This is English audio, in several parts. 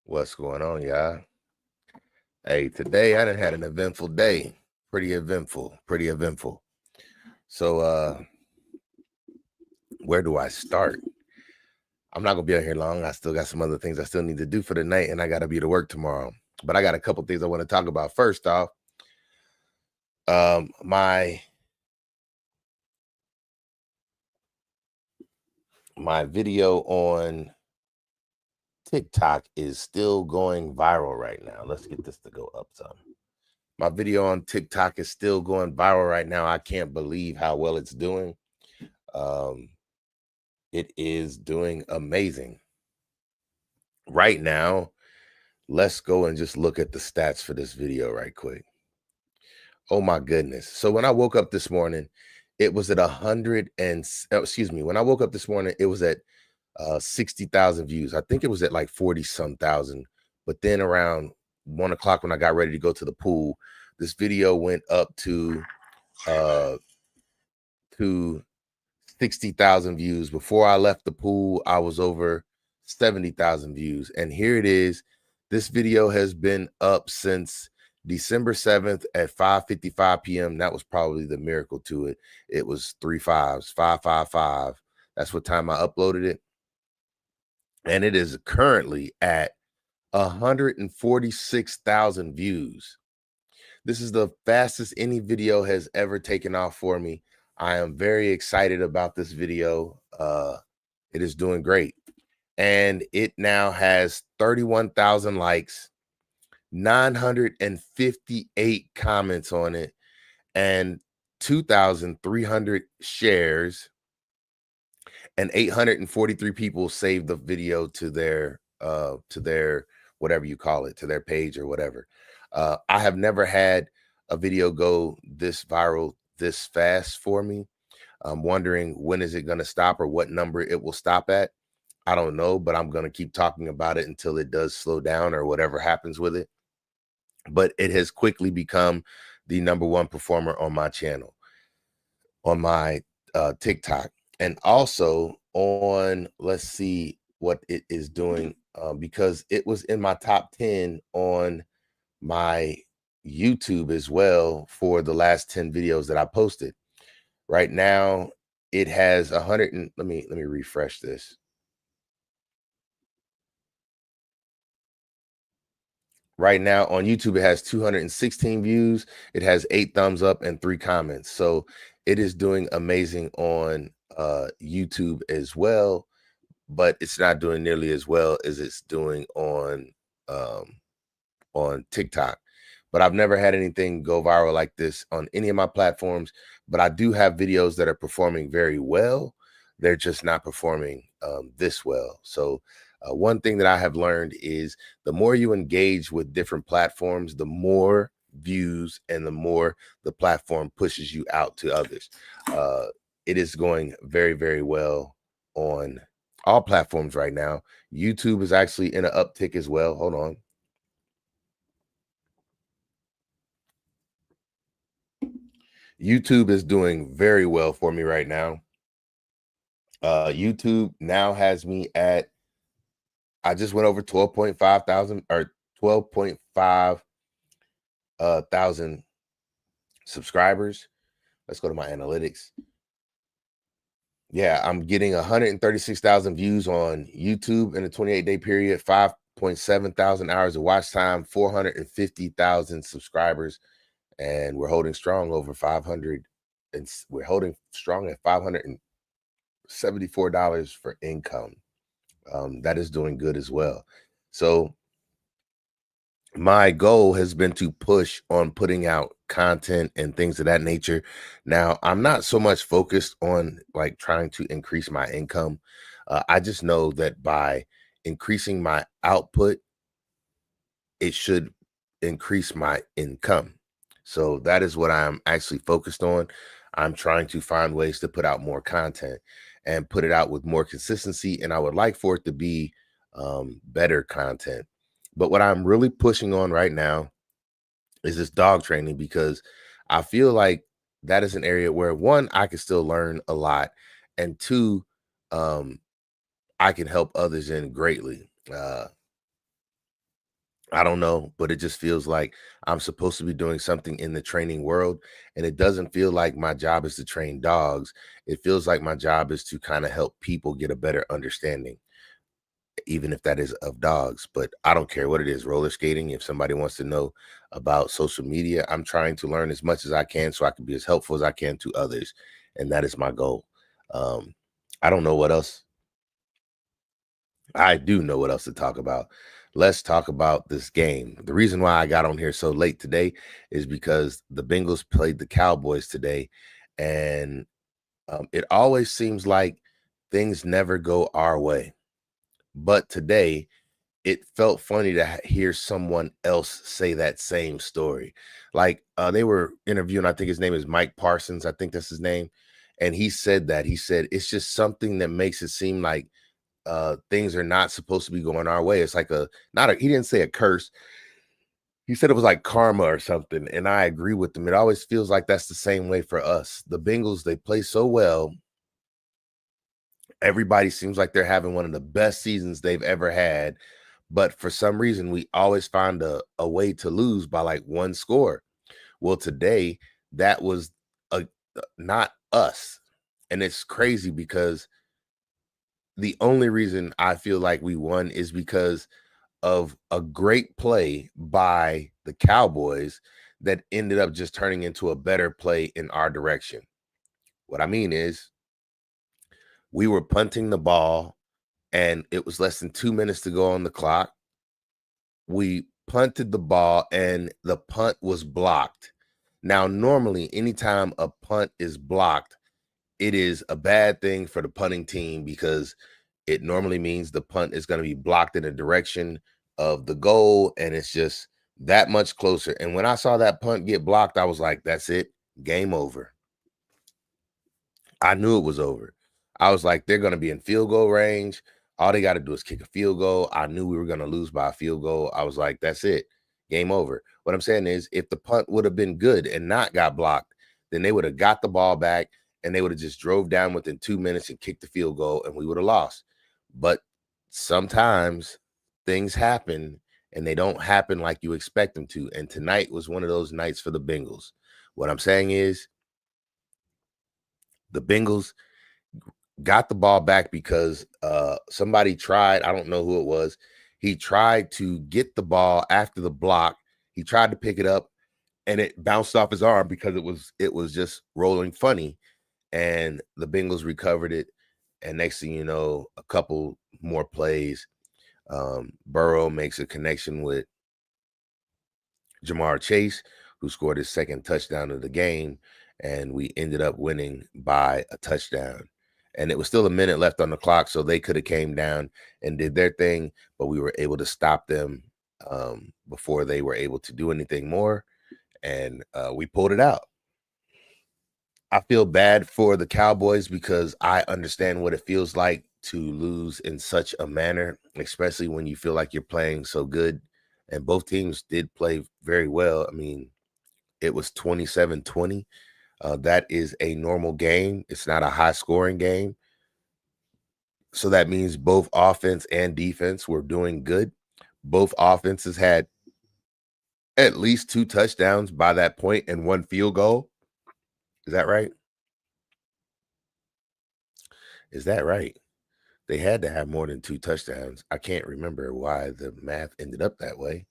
What's going on, y'all? Hey, today I done had an eventful day. Pretty eventful. So where do I start? I'm not gonna be out here long. I still got some other things I still need to do for the night, and I gotta be to work tomorrow. But I got a couple things I want to talk about. First off, my video on TikTok is still going viral right now. Let's get this to go up some. My video on TikTok is still going viral right now. I can't believe how well it's doing. It is doing amazing. Right now, let's go and just look at the stats for this video right quick. Oh my goodness. So when I woke up this morning, it was at when I woke up this morning, it was at 60,000 views. I think it was at like 40 some thousand. But then around 1 o'clock when I got ready to go to the pool, this video went up to 60,000 views. Before I left the pool, I was over 70,000 views. And here it is. This video has been up since December 7th at 5:55 p.m. That was probably the miracle to it. It was 3 5s, 555. That's what time I uploaded it. And it is currently at 146,000 views. This is the fastest any video has ever taken off for me. I am very excited about this video. It is doing great. And it now has 31,000 likes, 958 comments on it, and 2,300 shares, and 843 people saved the video to their whatever you call it, to their page or whatever. I have never had a video go this viral this fast for me. I'm wondering when is it going to stop or what number it will stop at. I don't know, but I'm going to keep talking about it until it does slow down or whatever happens with it. But it has quickly become the #1 performer on my channel, on my TikTok, and also on, let's see what it is doing, because it was in my top 10 on my YouTube as well for the last 10 videos that I posted. Right now, it has 100 and let me refresh this. Right now on YouTube, it has 216 views. It has 8 thumbs up and 3 comments. So it is doing amazing on YouTube as well, but it's not doing nearly as well as it's doing on TikTok. But I've never had anything go viral like this on any of my platforms. But I do have videos that are performing very well. They're just not performing this well. So one thing that I have learned is the more you engage with different platforms, the more views and the more the platform pushes you out to others. It is going very, very well on all platforms right now. YouTube is actually in an uptick as well. Hold on. YouTube is doing very well for me right now. YouTube now has me at, I just went over 12.5 thousand or 12.5 thousand subscribers. Let's go to my analytics. Yeah, I'm getting 136,000 views on YouTube in a 28-day period, 5.7 thousand hours of watch time, 450,000 subscribers, and we're holding strong over 500, and we're holding strong at $574 for income. That is doing good as well. So my goal has been to push on putting out content and things of that nature. Now, I'm not so much focused on like trying to increase my income. I just know that by increasing my output, it should increase my income. So that is what I'm actually focused on. I'm trying to find ways to put out more content and put it out with more consistency. And I would like for it to be better content. But what I'm really pushing on right now is this dog training, because I feel like that is an area where, one, I can still learn a lot, and two, I can help others in greatly. I don't know, but it just feels like I'm supposed to be doing something in the training world. And it doesn't feel like my job is to train dogs. It feels like my job is to kind of help people get a better understanding, even if that is of dogs. But I don't care what it is, roller skating. If somebody wants to know about social media, I'm trying to learn as much as I can so I can be as helpful as I can to others. And that is my goal. Um, I don't know what else. I do know what else to talk about. Let's talk about this game. The reason why I got on here so late today is because the Bengals played the Cowboys today. And it always seems like things never go our way. But today, it felt funny to hear someone else say that same story. Like they were interviewing, I think his name is Mike Parsons. I think that's his name. And he said that. He said, it's just something that makes it seem like things are not supposed to be going our way. It's like he didn't say a curse. He said it was like karma or something. And I agree with him. It always feels like that's the same way for us. The Bengals, they play so well. Everybody seems like they're having one of the best seasons they've ever had. But for some reason, we always find a way to lose by like one score. Well, today, that was not us. And it's crazy because the only reason I feel like we won is because of a great play by the Cowboys that ended up just turning into a better play in our direction. What I mean is, we were punting the ball and it was less than 2 minutes to go on the clock. We punted the ball and the punt was blocked. Now, normally, anytime a punt is blocked, it is a bad thing for the punting team because it normally means the punt is going to be blocked in the direction of the goal, and it's just that much closer. And when I saw that punt get blocked, I was like, that's it, game over. I knew it was over. I was like, they're going to be in field goal range. All they got to do is kick a field goal. I knew we were going to lose by a field goal. I was like, that's it, game over. What I'm saying is, if the punt would have been good and not got blocked, then they would have got the ball back and they would have just drove down within 2 minutes and kicked the field goal and we would have lost. But sometimes things happen and they don't happen like you expect them to. And tonight was one of those nights for the Bengals. What I'm saying is, the Bengals got the ball back because somebody tried, I don't know who it was. He tried to get the ball after the block. He tried to pick it up and it bounced off his arm because it was just rolling funny, and the Bengals recovered it. And next thing you know, a couple more plays, Burrow makes a connection with Jamar Chase, who scored his second touchdown of the game, and we ended up winning by a touchdown. And it was still a minute left on the clock, so they could have came down and did their thing, but we were able to stop them before they were able to do anything more, and we pulled it out. I feel bad for the Cowboys because I understand what it feels like to lose in such a manner, especially when you feel like you're playing so good. And both teams did play very well. I mean, it was 27-20. That is a normal game. It's not a high scoring game. So that means both offense and defense were doing good. Both offenses had at least 2 touchdowns by that point and 1 field goal. Is that right? Is that right? They had to have more than 2 touchdowns. I can't remember why the math ended up that way.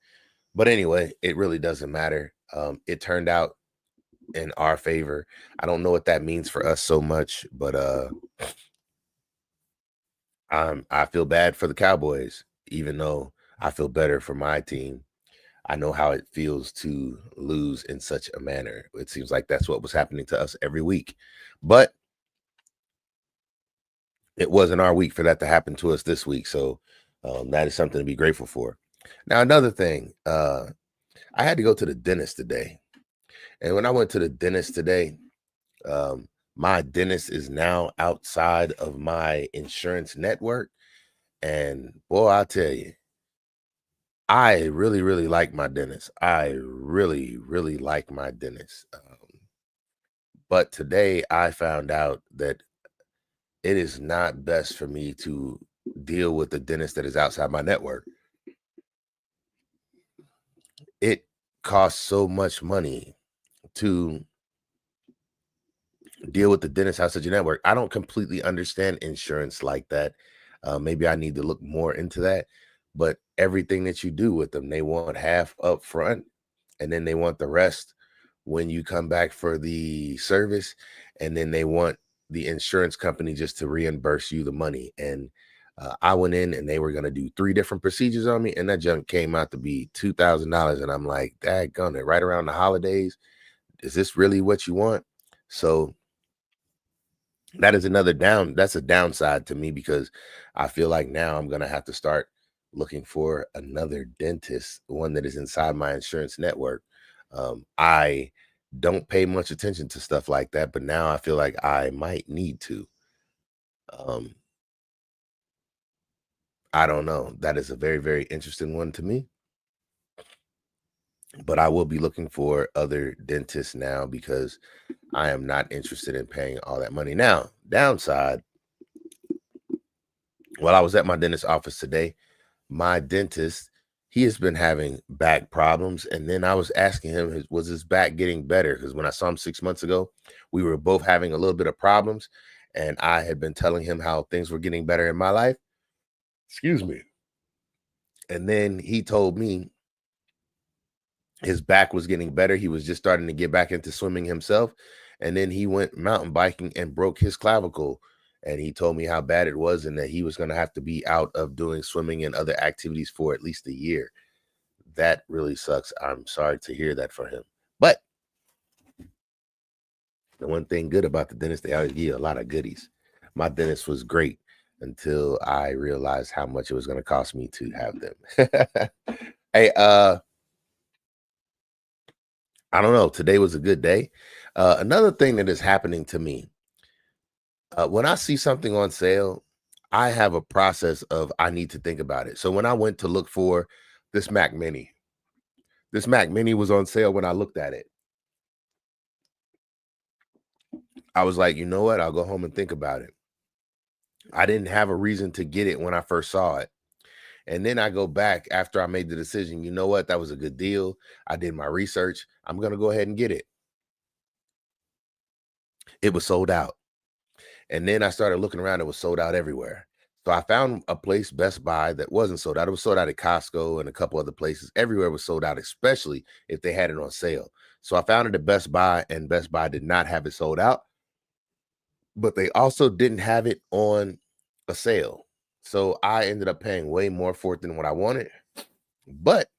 But anyway, it really doesn't matter. It turned out in our favor. I don't know what that means for us so much, but I feel bad for the Cowboys, even though I feel better for my team. I know how it feels to lose in such a manner. It seems like that's what was happening to us every week. But it wasn't our week for that to happen to us this week. So that is something to be grateful for. Now, another thing, I had to go to the dentist today. And when I went to the dentist today, my dentist is now outside of my insurance network. And boy, I'll tell you, I really, really like my dentist. I really, really like my dentist. But today I found out that it is not best for me to deal with the dentist that is outside my network. costs so much money to deal with the dentist house at your network. I don't completely understand insurance like that. Maybe I need to look more into that. But everything that you do with them, they want half up front, and then they want the rest when you come back for the service, and then they want the insurance company just to reimburse you the money. And I went in and they were going to do 3 different procedures on me, and that junk came out to be $2,000. And I'm like, daggone it, right around the holidays. Is this really what you want? So that is that's a downside to me, because I feel like now I'm gonna have to start looking for another dentist, one that is inside my insurance network. I don't pay much attention to stuff like that, but now I feel like I might need to. Um, I don't know. That is a very, very interesting one to me. But I will be looking for other dentists now, because I am not interested in paying all that money. Now, downside, while I was at my dentist's office today, my dentist, he has been having back problems. And then I was asking him, was his back getting better? Because when I saw him 6 months ago, we were both having a little bit of problems. And I had been telling him how things were getting better in my life. Excuse me. And then he told me his back was getting better. He was just starting to get back into swimming himself. And then he went mountain biking and broke his clavicle. And he told me how bad it was, and that he was going to have to be out of doing swimming and other activities for at least a year. That really sucks. I'm sorry to hear that for him. But the one thing good about the dentist, they always give you a lot of goodies. My dentist was great until I realized how much it was going to cost me to have them. Hey, I don't know. Today was a good day. Another thing that is happening to me, when I see something on sale, I have a process of I need to think about it. So when I went to look for this Mac Mini, this Mac Mini was on sale. When I looked at it, I was like, you know what? I'll go home and think about it. I didn't have a reason to get it when I first saw it. And then I go back after I made the decision, you know what? That was a good deal. I did my research. I'm going to go ahead and get it. It was sold out. And then I started looking around, it was sold out everywhere. So I found a place, Best Buy, that wasn't sold out. It was sold out at Costco and a couple other places. Everywhere was sold out, especially if they had it on sale. So I found it at Best Buy, and Best Buy did not have it sold out, but they also didn't have it on a sale. So I ended up paying way more for it than what I wanted. But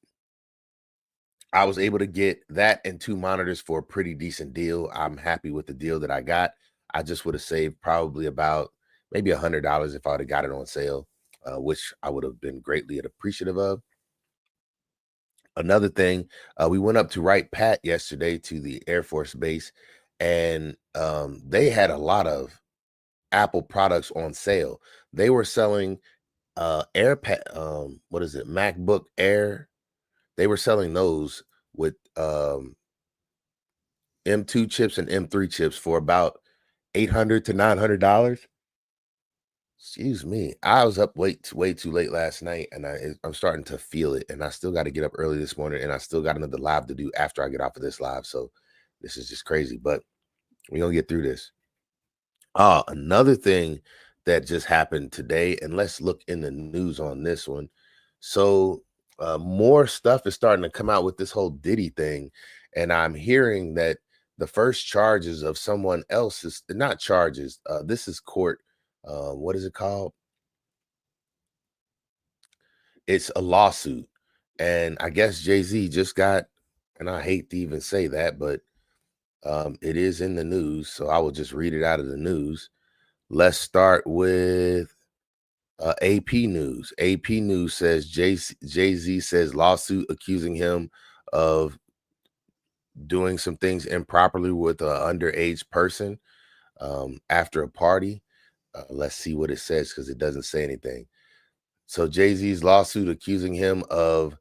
I was able to get that and 2 monitors for a pretty decent deal. I'm happy with the deal that I got. I just would have saved probably about maybe $100 if I would have got it on sale, which I would have been greatly appreciative of. Another thing, we went up to Wright Pat yesterday to the Air Force Base, and they had a lot of Apple products on sale. They were selling AirPad, what is it, MacBook Air. They were selling those with M2 chips and M3 chips for about $800 to $900. Excuse me. I was up way too late last night, and I'm starting to feel it. And I still got to get up early this morning, and I still got another live to do after I get off of this live. So this is just crazy, but we're gonna get through this. Another thing that just happened today, and let's look in the news on this one. So, more stuff is starting to come out with this whole Diddy thing, and I'm hearing that the first charges of someone else's, not charges. This is court. What is it called? It's a lawsuit, and I guess Jay Z just got. And I hate to even say that, but it is in the news, so I will just read it out of the news. Let's start with AP News. AP News says Jay-Z says lawsuit accusing him of doing some things improperly with an underage person after a party. Let's see what it says, because it doesn't say anything. So Jay-Z's lawsuit accusing him of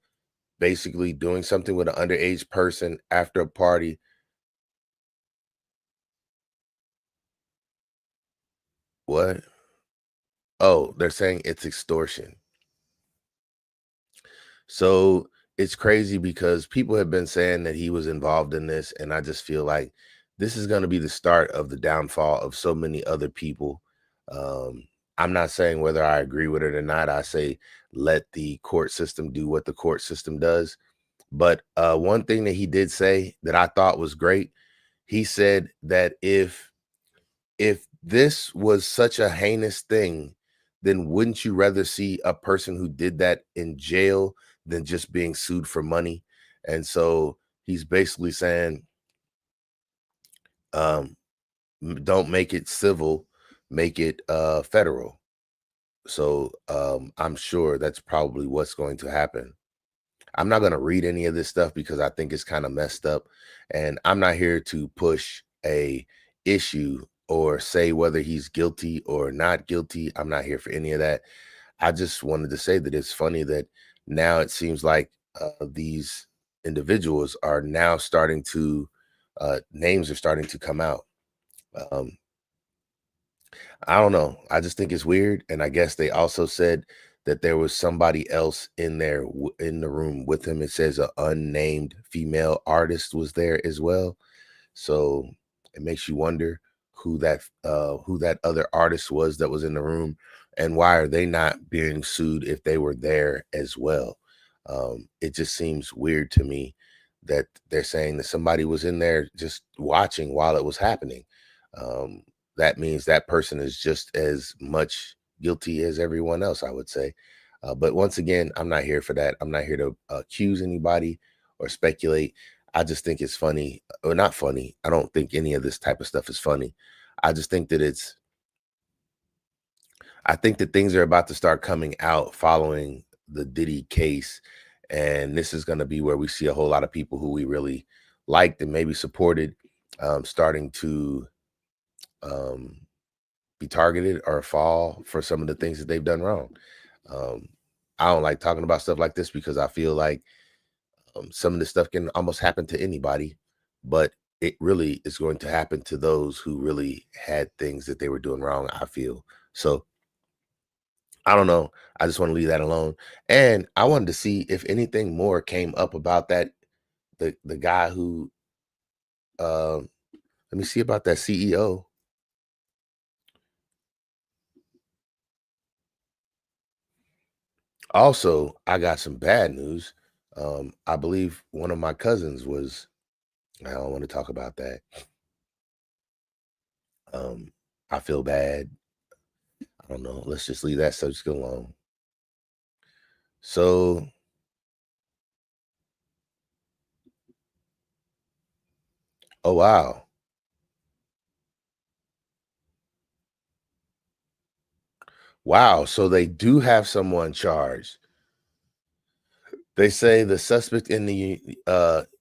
basically doing something with an underage person after a party. What? Oh, they're saying it's extortion. So it's crazy because people have been saying that he was involved in this, and I just feel like this is going to be the start of the downfall of so many other people. Um, I'm not saying whether I agree with it or not. I say let the court system do what the court system does. But one thing that he did say that I thought was great, he said that if this was such a heinous thing, then wouldn't you rather see a person who did that in jail than just being sued for money? And so he's basically saying, um, don't make it civil, make it federal. So I'm sure that's probably what's going to happen. I'm not going to read any of this stuff because I think it's kind of messed up, and I'm not here to push a issue or say whether he's guilty or not guilty. I'm not here for any of that. I just wanted to say that it's funny that now it seems like these individuals are now starting to names are starting to come out. Um, I don't know. I just think it's weird, and I guess they also said that there was somebody else in there in the room with him. It says an unnamed female artist was there as well. So it makes you wonder who that other artist was that was in the room, and why are they not being sued if they were there as well? It just seems weird to me that they're saying that somebody was in there just watching while it was happening. Um, that means that person is just as much guilty as everyone else, I would say. But once again, I'm not here for that. I'm not here to accuse anybody or speculate. I just think it's funny, or not funny. I don't think any of this type of stuff is funny. I just think that I think that things are about to start coming out following the Diddy case. And this is going to be where we see a whole lot of people who we really liked and maybe supported starting to um, be targeted or fall for some of the things that they've done wrong. Um, I don't like talking about stuff like this because I feel like some of this stuff can almost happen to anybody, but it really is going to happen to those who really had things that they were doing wrong, I feel. So I don't know. I just want to leave that alone. And I wanted to see if anything more came up about that the guy who let me see about that CEO. Also, I got some bad news. I believe one of my cousins was, I don't want to talk about that. Um, I feel bad. I don't know. Let's just leave that subject alone. So, oh wow. Wow. So they do have someone charged. They say the suspect in the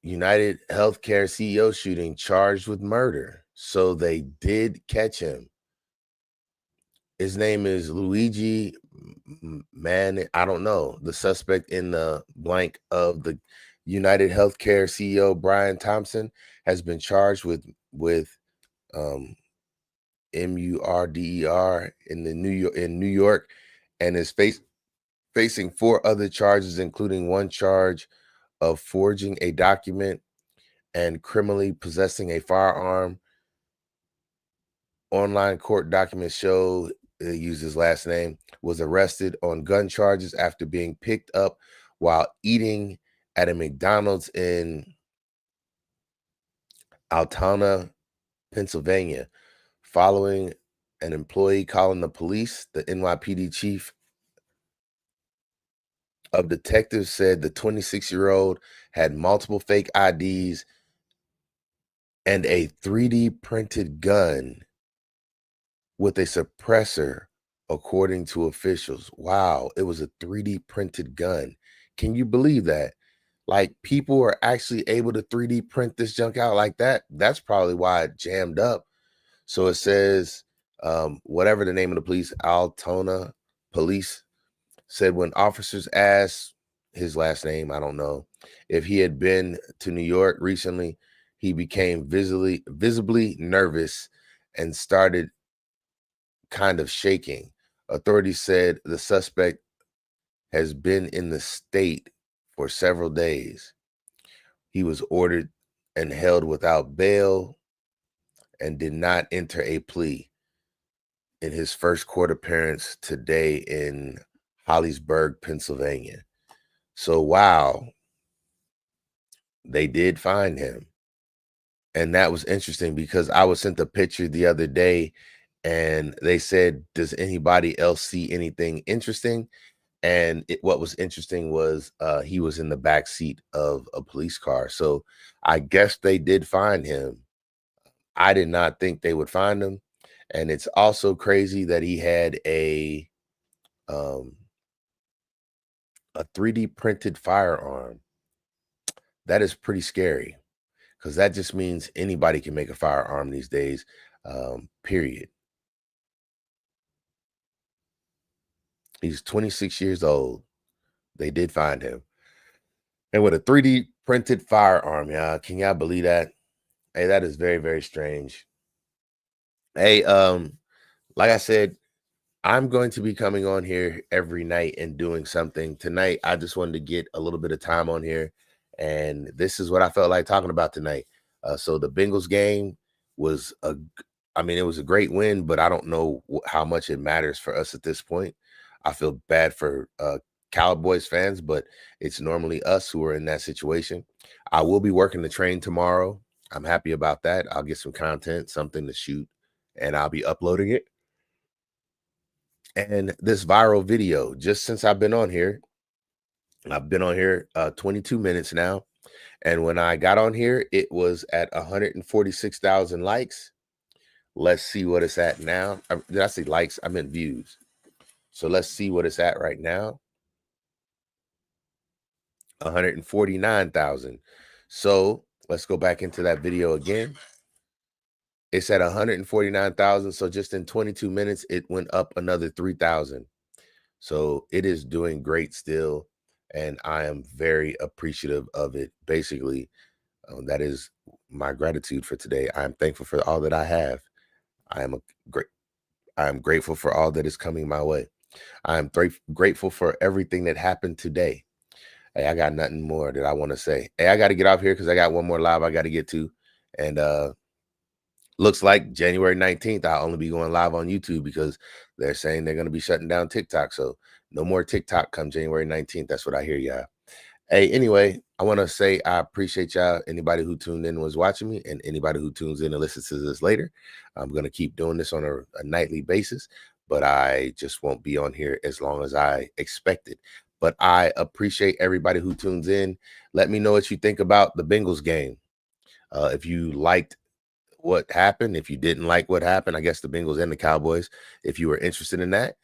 United Healthcare CEO shooting charged with murder. So they did catch him. His name is Luigi Man. I don't know. The suspect in the blank of the United Healthcare CEO Brian Thompson has been charged with um, MURDER in the New York, and is facing four other charges, including one charge of forging a document and criminally possessing a firearm. Online court documents show used his last name, was arrested on gun charges after being picked up while eating at a McDonald's in Altoona, Pennsylvania, following an employee calling the police. The NYPD chief of detectives said the 26-year-old had multiple fake IDs and a 3D printed gun with a suppressor, according to officials. Wow, it was a 3D printed gun. Can you believe that? Like, people are actually able to 3D print this junk out like that. That's probably why it jammed up. So it says, whatever the name of the police, Altona Police, said when officers asked his last name, I don't know, if he had been to New York recently, he became visibly nervous and started kind of shaking. Authorities said the suspect has been in the state for several days. He was ordered and held without bail and did not enter a plea in his first court appearance today in Holliesburg, Pennsylvania. So, wow, they did find him. And that was interesting because I was sent a picture the other day and they said, does anybody else see anything interesting? And what was interesting was he was in the back seat of a police car. So I guess they did find him. I did not think they would find him. And it's also crazy that he had um, a 3D printed firearm. That is pretty scary because that just means anybody can make a firearm these days, period. He's 26 years old. They did find him. And with a 3D printed firearm, y'all. Can y'all believe that? Hey, that is very, very strange. Hey, like I said, I'm going to be coming on here every night and doing something. Tonight, I just wanted to get a little bit of time on here, and this is what I felt like talking about tonight. So the Bengals game was I mean, it was a great win, but I don't know how much it matters for us at this point. I feel bad for Cowboys fans, but it's normally us who are in that situation. I will be working the train tomorrow. I'm happy about that. I'll get some content, something to shoot, and I'll be uploading it. And this viral video, just since I've been on here, I've been on here 22 minutes now. And when I got on here, it was at 146,000 likes. Let's see what it's at now. Did I say likes? I meant views. So let's see what it's at right now. 149,000. So let's go back into that video again. It's at 149,000. So just in 22 minutes, it went up another 3,000. So it is doing great still. And I am very appreciative of it. Basically, that is my gratitude for today. I am thankful for all that I have. I am I am grateful for all that is coming my way. I am grateful for everything that happened today. Hey, I got nothing more that I want to say. Hey, I got to get off here because I got one more live I got to get to. And looks like January 19th, I'll only be going live on YouTube because they're saying they're going to be shutting down TikTok. So no more TikTok come January 19th. That's what I hear, y'all. Hey, anyway, I want to say I appreciate y'all. Anybody who tuned in was watching me, and anybody who tunes in and listens to this later. I'm going to keep doing this on a nightly basis, but I just won't be on here as long as I expected. But I appreciate everybody who tunes in. Let me know what you think about the Bengals game. If you liked what happened, if you didn't like what happened, I guess the Bengals and the Cowboys, if you were interested in that.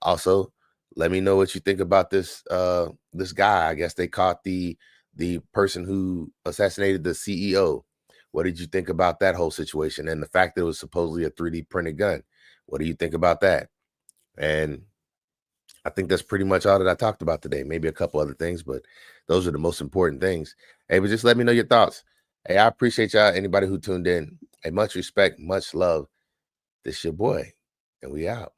Also, let me know what you think about this guy. I guess they caught the person who assassinated the CEO. What did you think about that whole situation and the fact that it was supposedly a 3D printed gun? What do you think about that? And I think that's pretty much all that I talked about today. Maybe a couple other things, but those are the most important things. Hey, but just let me know your thoughts. Hey, I appreciate y'all. Anybody who tuned in. Hey, much respect, much love. This your boy, and we out.